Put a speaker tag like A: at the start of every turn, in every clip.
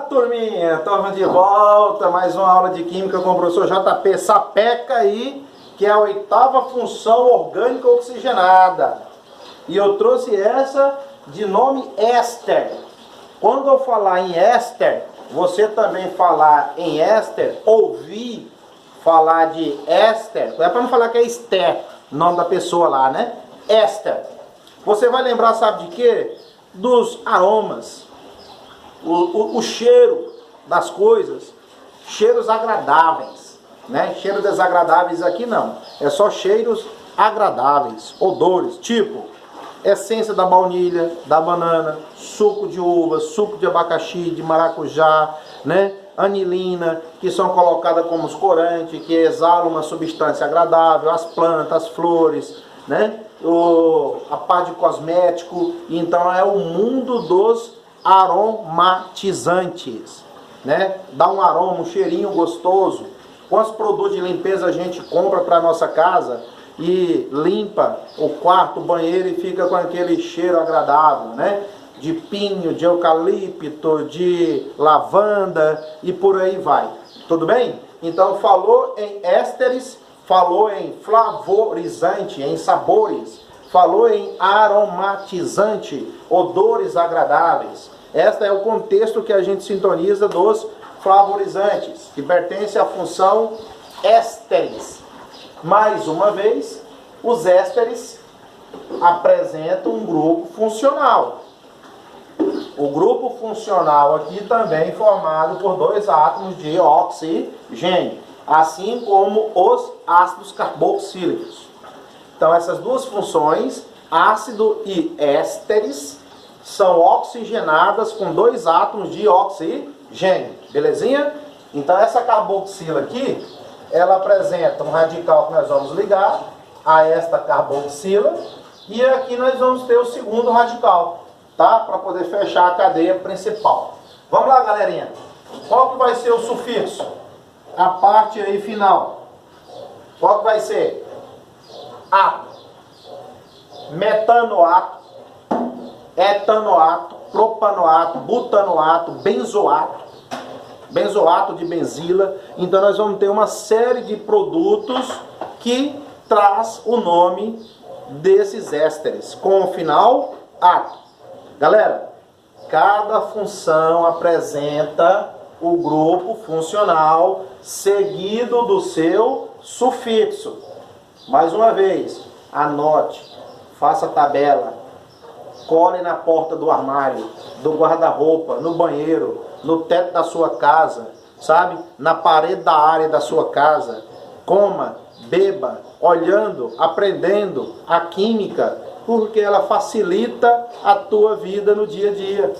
A: Turminha, estamos de volta, mais uma aula de Química com o professor JP Sapeca aí, que é a 8ª função orgânica oxigenada. E eu trouxe essa de nome éster. Quando eu falar em éster, você também falar em éster, ouvir falar de éster, é para não falar que é Esther, nome da pessoa lá, né? Éster. Você vai lembrar, sabe de quê? Dos aromas. O cheiro das coisas, cheiros agradáveis, né? Cheiros desagradáveis aqui não, é só cheiros agradáveis, odores, tipo essência da baunilha, da banana, suco de uva, suco de abacaxi, de maracujá, né? Anilina, que são colocadas como os corantes, que exalam uma substância agradável, as plantas, as flores, né? A parte de cosmético. Então é o mundo dos aromatizantes, né? Dá um aroma, um cheirinho gostoso. Quantos produtos de limpeza a gente compra para nossa casa e limpa o quarto, o banheiro e fica com aquele cheiro agradável, né? De pinho, de eucalipto, de lavanda e por aí vai. Tudo bem? Então falou em ésteres, falou em flavorizante, em sabores, falou em aromatizante, odores agradáveis. Este é o contexto que a gente sintoniza dos flavorizantes, que pertence à função ésteres. Mais uma vez, os ésteres apresentam um grupo funcional. O grupo funcional aqui também formado por 2 átomos de oxigênio, assim como os ácidos carboxílicos. Então essas duas funções, ácido e ésteres, são oxigenadas com 2 átomos de oxigênio, belezinha? Então essa carboxila aqui, ela apresenta um radical que nós vamos ligar a esta carboxila, e aqui nós vamos ter o segundo radical, tá? Para poder fechar a cadeia principal. Vamos lá, galerinha. Qual que vai ser o sufixo? A parte aí final. Qual que vai ser? Ato, metanoato, etanoato, propanoato, butanoato, benzoato de benzila. Então nós vamos ter uma série de produtos que traz o nome desses ésteres, com o final ato. Galera, cada função apresenta o grupo funcional seguido do seu sufixo. Mais uma vez, anote, faça a tabela, cole na porta do armário, do guarda-roupa, no banheiro, no teto da sua casa, sabe? Na parede da área da sua casa. Coma, beba, olhando, aprendendo a química, porque ela facilita a tua vida no dia a dia,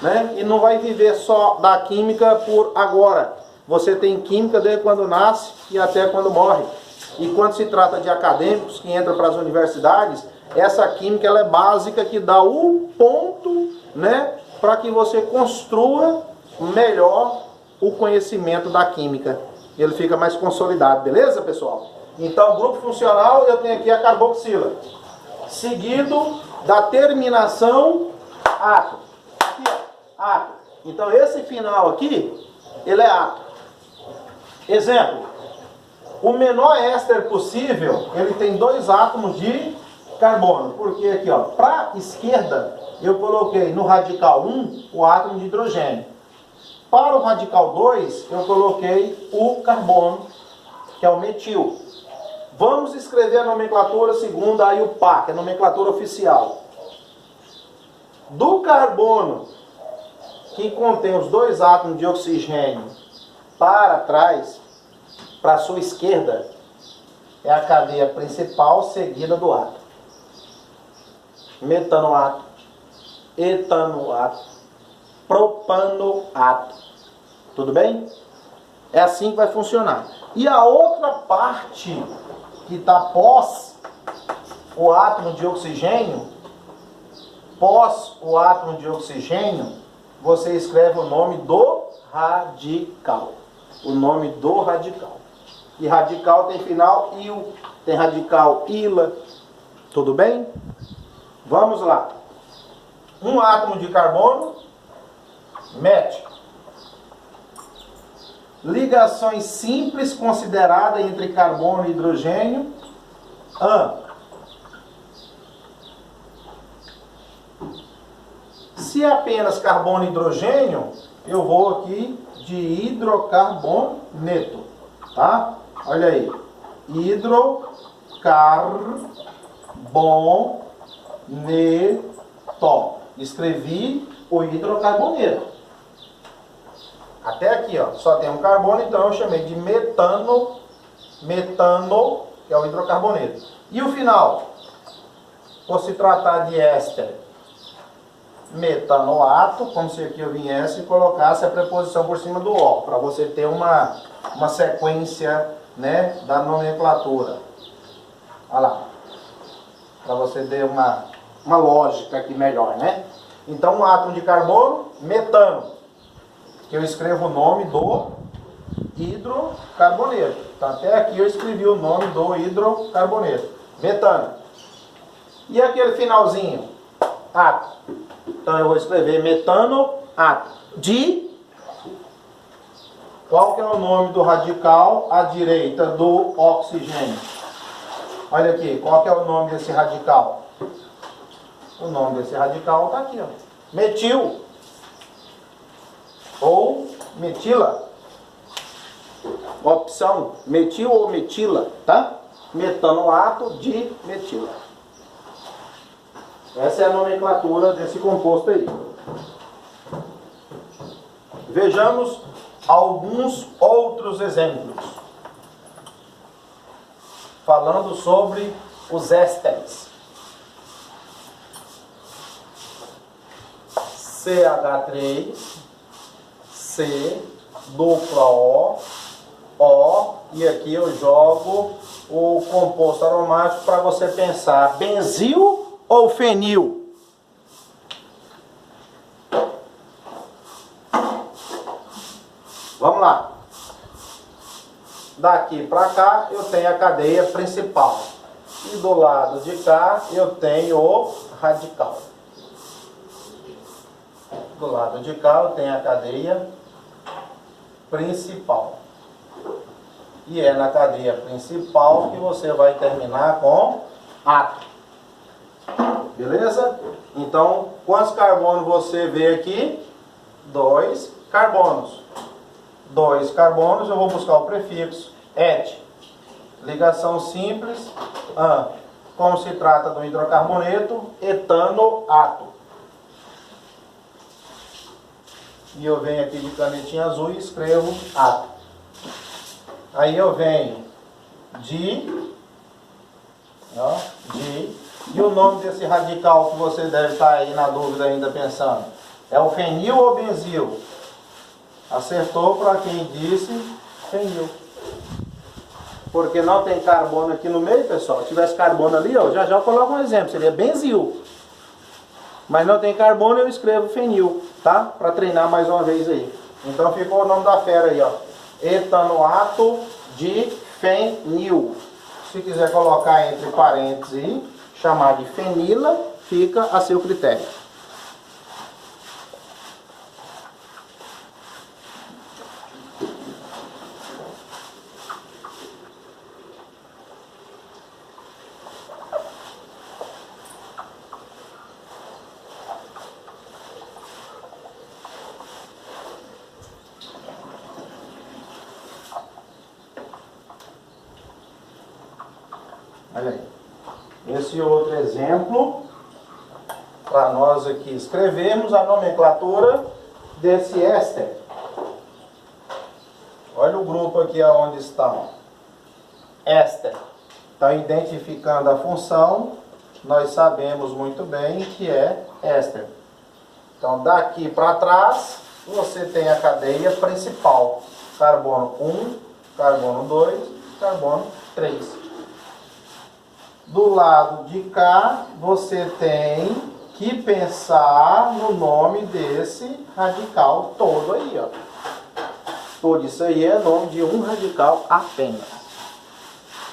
A: né? E não vai viver só da química por agora. Você tem química desde quando nasce e até quando morre. E quando se trata de acadêmicos que entram para as universidades, essa química ela é básica, que dá o ponto, né, para que você construa melhor o conhecimento da química. Ele fica mais consolidado, beleza, pessoal? Então, grupo funcional, eu tenho aqui a carboxila, seguido da terminação ato. Aqui, ó, ato. Então, esse final aqui, ele é ato. Exemplo. O menor éster possível, ele tem 2 átomos de carbono. Porque aqui, ó, para a esquerda, eu coloquei no radical 1 o átomo de hidrogênio. Para o radical 2, eu coloquei o carbono, que é o metil. Vamos escrever a nomenclatura segundo a IUPAC, que é a nomenclatura oficial. Do carbono, que contém os 2 átomos de oxigênio, para trás, para a sua esquerda, é a cadeia principal seguida do átomo. Metanoato, etanoato, propanoato. Tudo bem? É assim que vai funcionar. E a outra parte que está pós o átomo de oxigênio, você escreve o nome do radical. O nome do radical. E radical tem final il, tem radical ila. Tudo bem? Vamos lá. Um átomo de carbono mete Ligações simples consideradas entre carbono e hidrogênio. Se é apenas carbono e hidrogênio, eu vou aqui de hidrocarboneto, tá? Olha aí, hidrocarboneto. Escrevi o hidrocarboneto. Até aqui, ó, só tem um carbono, então eu chamei de metano, que é o hidrocarboneto. E o final? Por se tratar de éster, metanoato, como se aqui eu viesse e colocasse a preposição por cima do O, para você ter uma sequência, né, da nomenclatura. Olha lá. Para você ter uma lógica aqui melhor, né? Então, um átomo de carbono, metano, que eu escrevo o nome do hidrocarboneto. Então, até aqui eu escrevi o nome do hidrocarboneto, metano. E aquele finalzinho, átomo. Então, eu vou escrever metano, átomo. Qual que é o nome do radical à direita do oxigênio? Olha aqui, qual que é o nome desse radical? O nome desse radical está aqui, ó. Metil. Ou metila. Opção, metil ou metila, tá? Metanoato de metila. Essa é a nomenclatura desse composto aí. Vejamos alguns outros exemplos. Falando sobre os ésteres. CH3, C, dupla O, e aqui eu jogo o composto aromático para você pensar, benzil ou fenil? Vamos lá. Daqui para cá eu tenho a cadeia principal. E do lado de cá eu tenho o radical. Do lado de cá eu tenho a cadeia principal. E é na cadeia principal que você vai terminar com átomo. Beleza? Então, quantos carbonos você vê aqui? 2 carbonos. 2 carbonos, eu vou buscar o prefixo et. Ligação simples, como se trata do hidrocarboneto, etanoato. E eu venho aqui de canetinha azul e escrevo átomo. Aí eu venho de, e o nome desse radical que você deve estar aí na dúvida ainda pensando, é o fenil ou benzil? Acertou para quem disse fenil. Porque não tem carbono aqui no meio, pessoal. Se tivesse carbono ali, ó, já eu coloco um exemplo, seria benzil. Mas não tem carbono, eu escrevo fenil, tá? Para treinar mais uma vez aí. Então ficou o nome da fera aí, ó. Etanoato de fenil. Se quiser colocar entre parênteses e chamar de fenila, fica a seu critério. Olha aí. Esse outro exemplo, para nós aqui escrevermos a nomenclatura desse éster. Olha o grupo aqui onde está. Éster. Está identificando a função, nós sabemos muito bem que é éster. Então daqui para trás, você tem a cadeia principal. Carbono 1, carbono 2, carbono 3. Do lado de cá, você tem que pensar no nome desse radical todo aí, ó. Todo isso aí é nome de um radical apenas.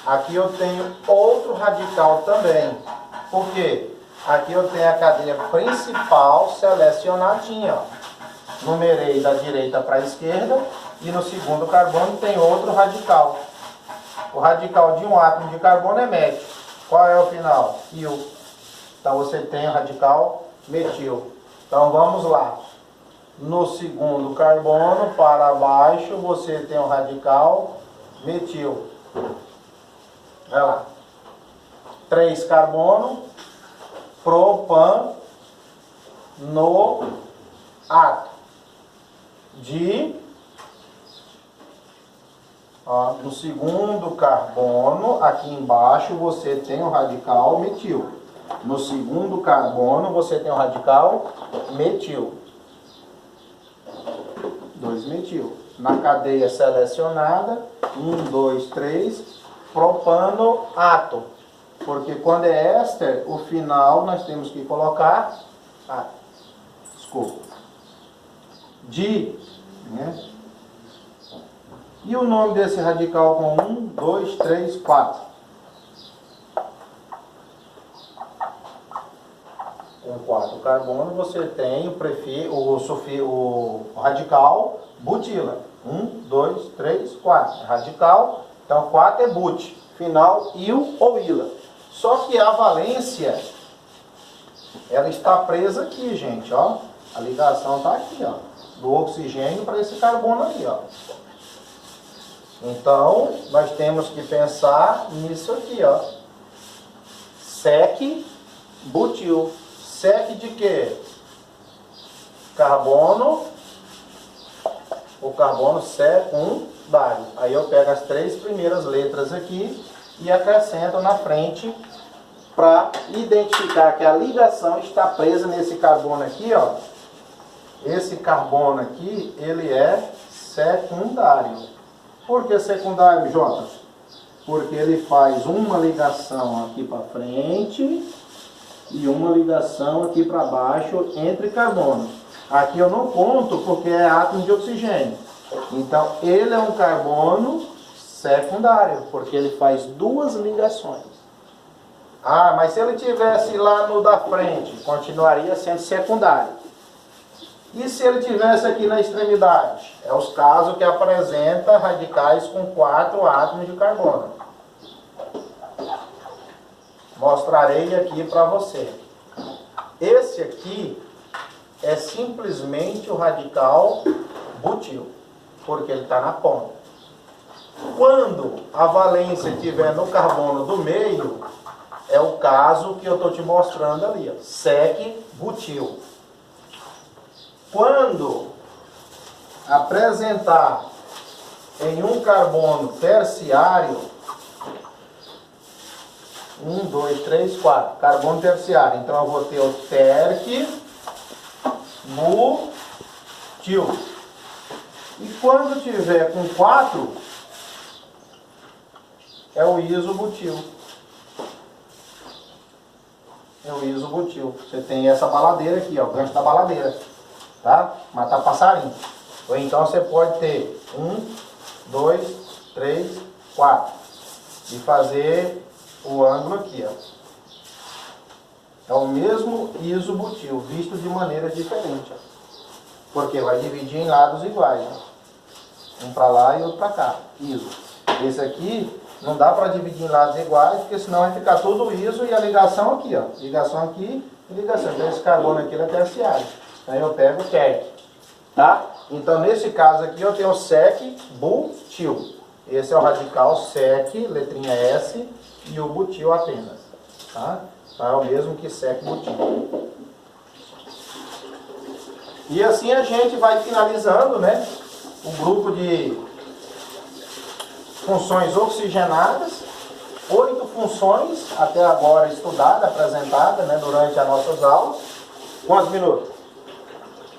A: Aqui eu tenho outro radical também. Por quê? Aqui eu tenho a cadeia principal selecionadinha, ó. numerei da direita para a esquerda, e no segundo carbono tem outro radical. O radical de um átomo de carbono é métil. Qual é o final? Il. Então você tem o radical metil. Então vamos lá. No segundo carbono, para baixo, você tem o radical metil. Vai lá. 3 carbono, propanoato. No segundo carbono, aqui embaixo, você tem o radical metil. No segundo carbono, você tem o radical metil. 2 metil. Na cadeia selecionada, 1, 2, 3, propanoato. Porque quando é éster, o final nós temos que colocar... né? E o nome desse radical com 1, 2, 3, 4? Com 4 carbono você tem o radical butila. 1, 2, 3, 4. Radical, então 4 é but. Final, il ou ila. Só que a valência, ela está presa aqui, gente, ó. A ligação está aqui, ó. Do oxigênio para esse carbono aí, ó. Então, nós temos que pensar nisso aqui, ó. Sec butil. Sec de quê? Carbono. O carbono secundário. Aí eu pego as 3 primeiras letras aqui e acrescento na frente para identificar que a ligação está presa nesse carbono aqui, ó. Esse carbono aqui, ele é secundário. Por que secundário, Jota? Porque ele faz uma ligação aqui para frente e uma ligação aqui para baixo entre carbonos. Aqui eu não conto porque é átomo de oxigênio. Então, ele é um carbono secundário, porque ele faz 2 ligações. Mas se ele tivesse lá no da frente, continuaria sendo secundário. E se ele tivesse aqui na extremidade? É os casos que apresenta radicais com 4 átomos de carbono. Mostrarei aqui para você. Esse aqui é simplesmente o radical butil, porque ele está na ponta. Quando a valência estiver no carbono do meio, é o caso que eu estou te mostrando ali, ó, sec butil. Quando apresentar em um carbono terciário, 1, 2, 3, 4, carbono terciário, então eu vou ter o terc butil. E quando tiver com 4, é o isobutil. É o isobutil. Você tem essa baladeira aqui, ó, o gancho da baladeira. Tá? Matar passarinho. Ou então você pode ter 1, 2, 3, 4. E fazer o ângulo aqui, ó. É o mesmo isobutil, visto de maneira diferente, ó. Porque vai dividir em lados iguais, ó. Um para lá e outro para cá. Iso. Esse aqui não dá para dividir em lados iguais, porque senão vai ficar tudo iso e a ligação aqui, ó. Ligação aqui e ligação. Então esse carbono aqui é terciário. Aí eu pego o terc, tá? Então nesse caso aqui eu tenho o sec butil. Esse é o radical sec, letrinha S, e o butil apenas, tá? Então é o mesmo que sec butil. E assim a gente vai finalizando, né, o grupo de funções oxigenadas. 8 funções até agora estudadas, apresentadas, né, durante as nossas aulas. Quantos minutos?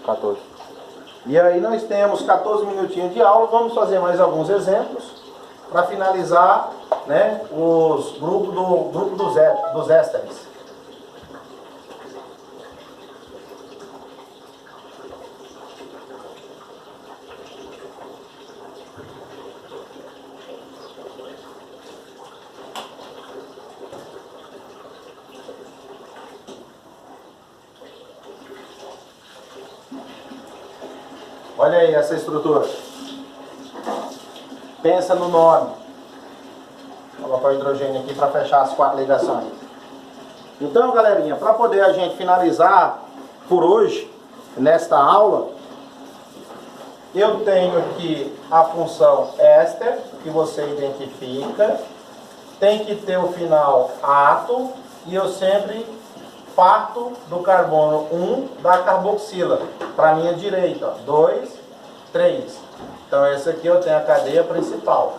B: 14.
A: E aí nós temos 14 minutinhos de aula. Vamos fazer mais alguns exemplos para finalizar, né, os grupos dos ésteres. Olha aí essa estrutura. Pensa no nome. Vou colocar o hidrogênio aqui para fechar as 4 ligações. Então, galerinha, para poder a gente finalizar por hoje, nesta aula, eu tenho aqui a função éster, que você identifica. Tem que ter o final ato, e eu sempre parto do carbono 1 da carboxila para a minha direita, 2, 3. Então essa aqui eu tenho a cadeia principal.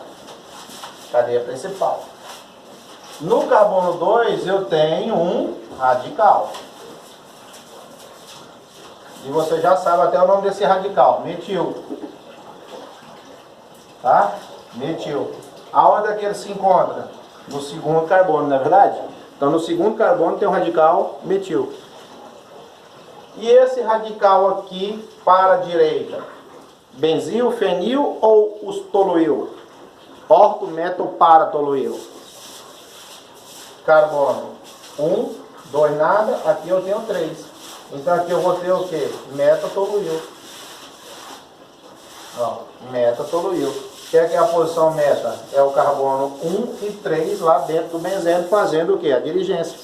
A: Cadeia principal. No carbono 2 eu tenho um radical. E você já sabe até o nome desse radical, metil. Tá? Metil. Aonde é que ele se encontra? No segundo carbono, não é verdade? Então no segundo carbono tem um radical metil. E esse radical aqui para a direita? Benzil, fenil ou os toluil? Orto, meto, para, toluil. Carbono 1, 2 nada, aqui eu tenho 3. Então aqui eu vou ter o que? Meta, toluil. Ó, meta, toluil. O que é a posição meta? É o carbono 1 e 3 lá dentro do benzeno fazendo o que? A diligência.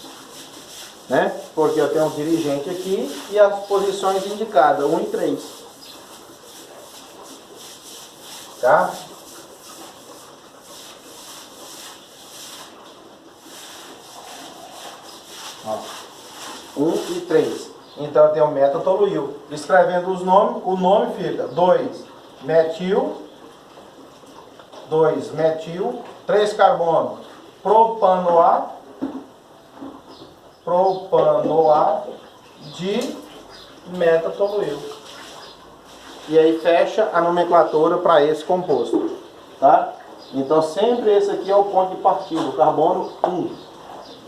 A: Né? Porque eu tenho um dirigente aqui e as posições indicadas, 1 e 3. Tá? Ó, 1 e 3. Então eu tenho meta-toluil. Escrevendo os nomes, o nome fica 2 metil, 3 carbono, propanoato de meta-toluil. E aí fecha a nomenclatura para esse composto, tá? Então sempre esse aqui é o ponto de partida, o carbono 1.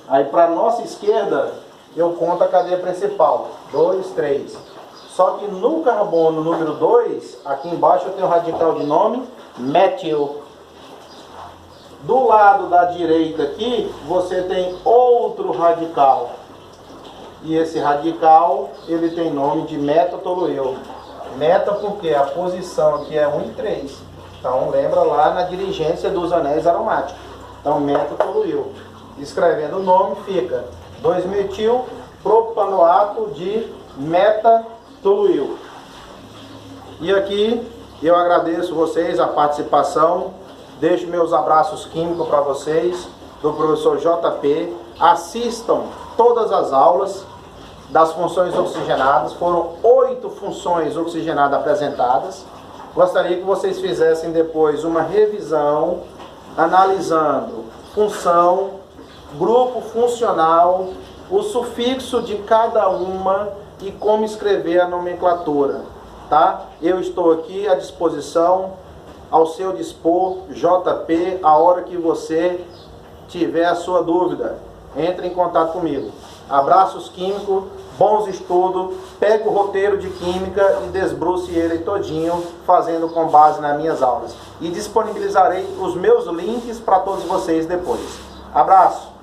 A: Aí para nossa esquerda eu conto a cadeia principal, 2, 3. Só que no carbono número 2, aqui embaixo eu tenho o radical de nome metil. Do lado da direita aqui, você tem outro radical. E esse radical, ele tem nome de meta-toluil. Meta porque a posição aqui é 1 e 3. Então lembra lá na dirigência dos anéis aromáticos. Então meta-toluil. Escrevendo o nome fica 2-metil propanoato de meta-toluil. E aqui eu agradeço vocês a participação. Deixo meus abraços químicos para vocês, do professor JP. Assistam todas as aulas das funções oxigenadas. Foram 8 funções oxigenadas apresentadas. Gostaria que vocês fizessem depois uma revisão, analisando função, grupo funcional, o sufixo de cada uma e como escrever a nomenclatura. Tá? Eu estou aqui à disposição, ao seu dispor, JP, a hora que você tiver a sua dúvida, entre em contato comigo. Abraços químicos, bons estudos, pegue o roteiro de química e desbruce ele todinho, fazendo com base nas minhas aulas. E disponibilizarei os meus links para todos vocês depois. Abraço!